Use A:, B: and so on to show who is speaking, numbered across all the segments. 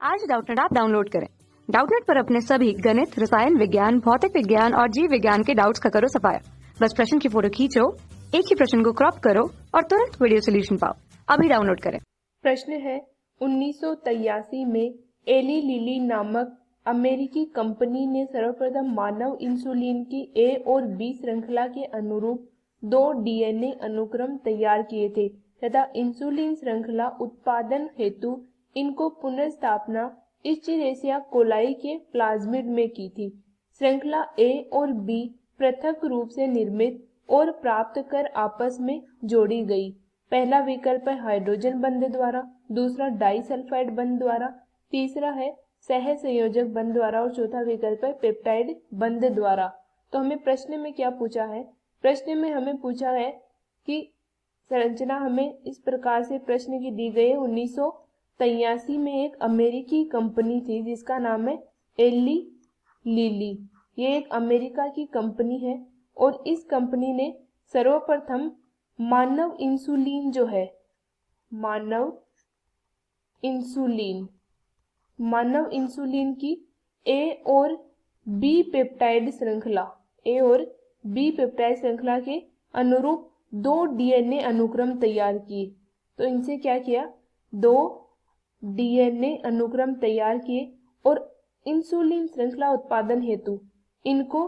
A: आज Doubtnut app download करें। Doubtnut पर अपने सभी गणित, रसायन विज्ञान, भौतिक विज्ञान और जीव विज्ञान के डाउट्स का करो सफाया। बस प्रश्न की फोटो खींचो, एक ही प्रश्न को क्रॉप करो और तुरंत वीडियो सोल्यूशन पाओ। अभी डाउनलोड करें।
B: प्रश्न है 1983 में एली लिली नामक अमेरिकी कंपनी ने सर्वप्रथम मानव इंसुलिन की ए और बी श्रृंखला के अनुरूप 2 डीएनए अनुक्रम तैयार किए थे तथा इंसुलिन श्रृंखला उत्पादन हेतु इनको पुनर्स्थापना इस्चेरिशिया कोलाई के प्लाज्मिड में की थी। श्रृंखला ए और बी पृथक रूप से निर्मित और प्राप्त कर आपस में जोड़ी गई। पहला विकल्प है हाइड्रोजन बंध द्वारा, दूसरा डाई सल्फाइड बंध द्वारा, तीसरा है सह संयोजक बंध द्वारा और चौथा विकल्प है पेप्टाइड बंध द्वारा। तो हमें प्रश्न में क्या पूछा है? प्रश्न में हमें पूछा है कि संरचना हमें इस प्रकार से प्रश्न की दी गई है। 1983 में एक अमेरिकी कंपनी थी जिसका नाम है एली लिली। ये एक अमेरिका की कंपनी है और इस कंपनी ने सर्वप्रथम मानव इंसुलिन जो है मानव इंसुलिन की ए और बी पेप्टाइड श्रृंखला के अनुरूप 2 डीएनए अनुक्रम तैयार किए। तो इनसे क्या किया? 2 डीएनए अनुक्रम तैयार किए और इंसुलिन श्रृंखला उत्पादन हेतु इनको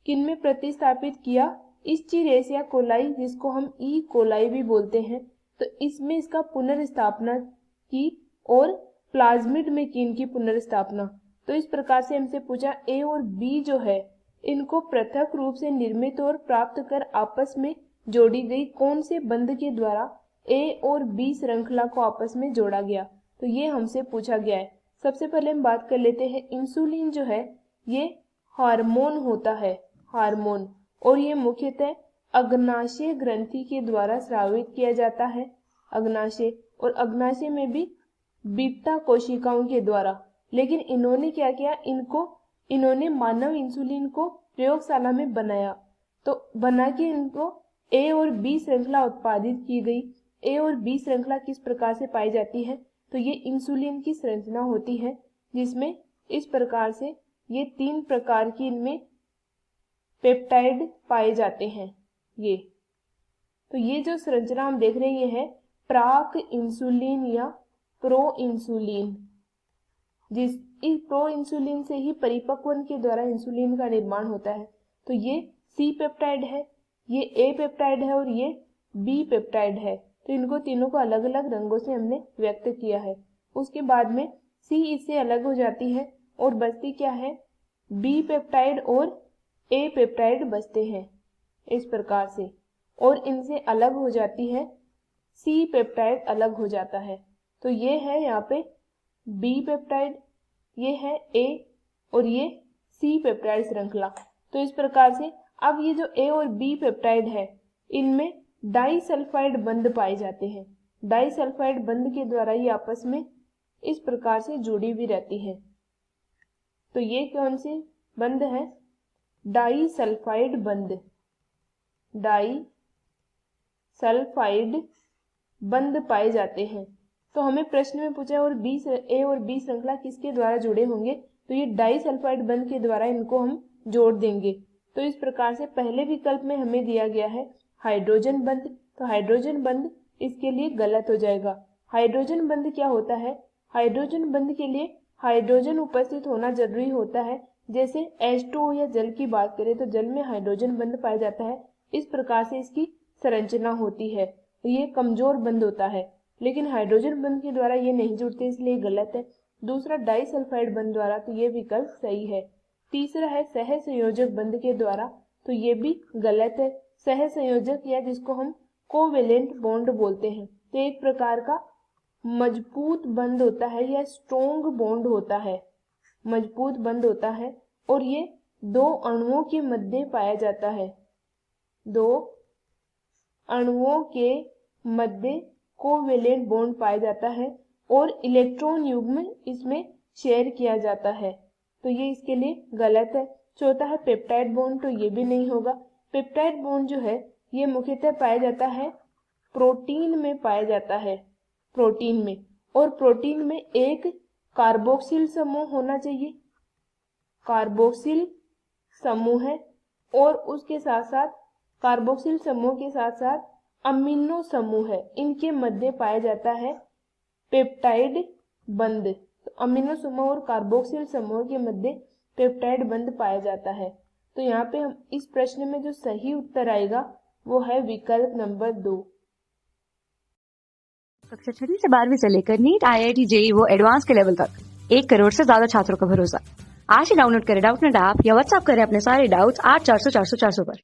B: किनमें प्रतिस्थापित किया? इस्चेरिशिया कोलाई, जिसको हम ई कोलाई भी बोलते हैं। तो इसमें इसका पुनर्स्थापना की और प्लाज्मिड में की इनकी पुनर्स्थापना। तो इस प्रकार से हमसे पूछा ए और बी जो है इनको पृथक रूप से निर्मित और प्राप्त कर आपस में जोड़ी गई। कौन से बंध के द्वारा ए और बी श्रृंखला को आपस में जोड़ा गया? तो ये हमसे पूछा गया है। सबसे पहले हम बात कर लेते हैं। इंसुलिन जो है ये हार्मोन होता है, हार्मोन, और ये मुख्यतः अग्नाशय ग्रंथि के द्वारा स्रावित किया जाता है। अग्नाशय, और अग्नाशय में भी बीटा कोशिकाओं के द्वारा। लेकिन इन्होंने क्या किया? इन्होंने मानव इंसुलिन को प्रयोगशाला में बनाया। तो बना के इनको ए और बी श्रृंखला उत्पादित की गई। ए और बी श्रृंखला किस प्रकार से पाई जाती है? तो ये इंसुलिन की संरचना होती है जिसमें इस प्रकार से ये 3 प्रकार की इनमें पेप्टाइड पाए जाते हैं। तो ये जो संरचना हम देख रहे हैं ये है प्राक इंसुलिन या प्रो इंसुलिन। इस प्रो इंसुलिन से ही परिपक्वन के द्वारा इंसुलिन का निर्माण होता है। तो ये सी पेप्टाइड है, ये ए पेप्टाइड है और ये बी पेप्टाइड है। तो इनको तीनों को अलग अलग रंगों से हमने व्यक्त किया है। उसके बाद में सी इससे अलग हो जाती है और बचती क्या है? बी पेप्टाइड और ए पेप्टाइड बचते हैं इस प्रकार से, और इनसे अलग हो जाती है सी पेप्टाइड, अलग हो जाता है। तो ये है यहाँ पे बी पेप्टाइड, ये है ए और ये सी पेप्टाइड श्रृंखला। तो इस प्रकार से अब ये जो ए और बी पेप्टाइड है इनमें डाई सल्फाइड बंध पाए जाते हैं। डाई सल्फाइड बंध के द्वारा ये आपस में इस प्रकार से जुड़ी भी रहती है। तो ये कौन सी बंध है? डाई सल्फाइड बंध। डाई सल्फाइड बंध पाए जाते हैं। तो हमें प्रश्न में पूछा और ए और बी श्रृंखला किसके द्वारा जुड़े होंगे? तो ये डाई सल्फाइड बंध के द्वारा इनको हम जोड़ देंगे। तो इस प्रकार से पहले विकल्प में हमें दिया गया है हाइड्रोजन बंध। तो हाइड्रोजन बंध इसके लिए गलत हो जाएगा। हाइड्रोजन बंध क्या होता है? हाइड्रोजन बंध के लिए हाइड्रोजन उपस्थित होना जरूरी होता है। जैसे H2O या जल की बात करें तो जल में हाइड्रोजन बंध पाया जाता है। इस प्रकार से इसकी संरचना होती है। ये कमजोर बंध होता है, लेकिन हाइड्रोजन बंध के द्वारा ये नहीं जुड़ते, इसलिए गलत है। दूसरा डाई सल्फाइड बंध द्वारा, तो ये विकल्प सही है। तीसरा है सह संयोजक बंध के द्वारा, तो ये भी गलत है। सह संयोजक या जिसको हम कोवेलेंट बॉन्ड बोलते हैं, तो एक प्रकार का मजबूत बंध होता है या स्ट्रोंग बॉन्ड होता है, मजबूत बंध होता है और ये 2 अणुओं के मध्य पाया जाता है। 2 अणुओं के मध्य कोवेलेंट बॉन्ड पाया जाता है और इलेक्ट्रॉन युग्म इसमें शेयर किया जाता है। तो ये इसके लिए गलत है। चौथा है पेप्टाइड बॉन्ड, तो ये भी नहीं होगा। पेप्टाइड बॉन्ड जो है ये मुख्यतः पाया जाता है प्रोटीन में, पाया जाता है प्रोटीन में, और प्रोटीन में एक कार्बोक्सिल समूह होना चाहिए, कार्बोक्सिल समूह है, और उसके साथ साथ कार्बोक्सिल समूह के साथ साथ अमीनो समूह है, इनके मध्य पाया जाता है पेप्टाइड बंध। तो अमीनो समूह और कार्बोक्सिल समूह के मध्य पेप्टाइड बंध पाया जाता है। तो यहाँ पे हम इस प्रश्न में जो सही उत्तर आएगा वो है विकल्प नंबर 2।
A: कक्षा 6वीं से 12वीं से लेकर नीट, IIT, JEE वो एडवांस के लेवल तक 1 करोड़ से ज्यादा छात्रों का भरोसा। आज ही डाउनलोड करें डाउटनेट ऐप या व्हाट्सएप करें अपने सारे डाउट्स 8400 400 400 पर।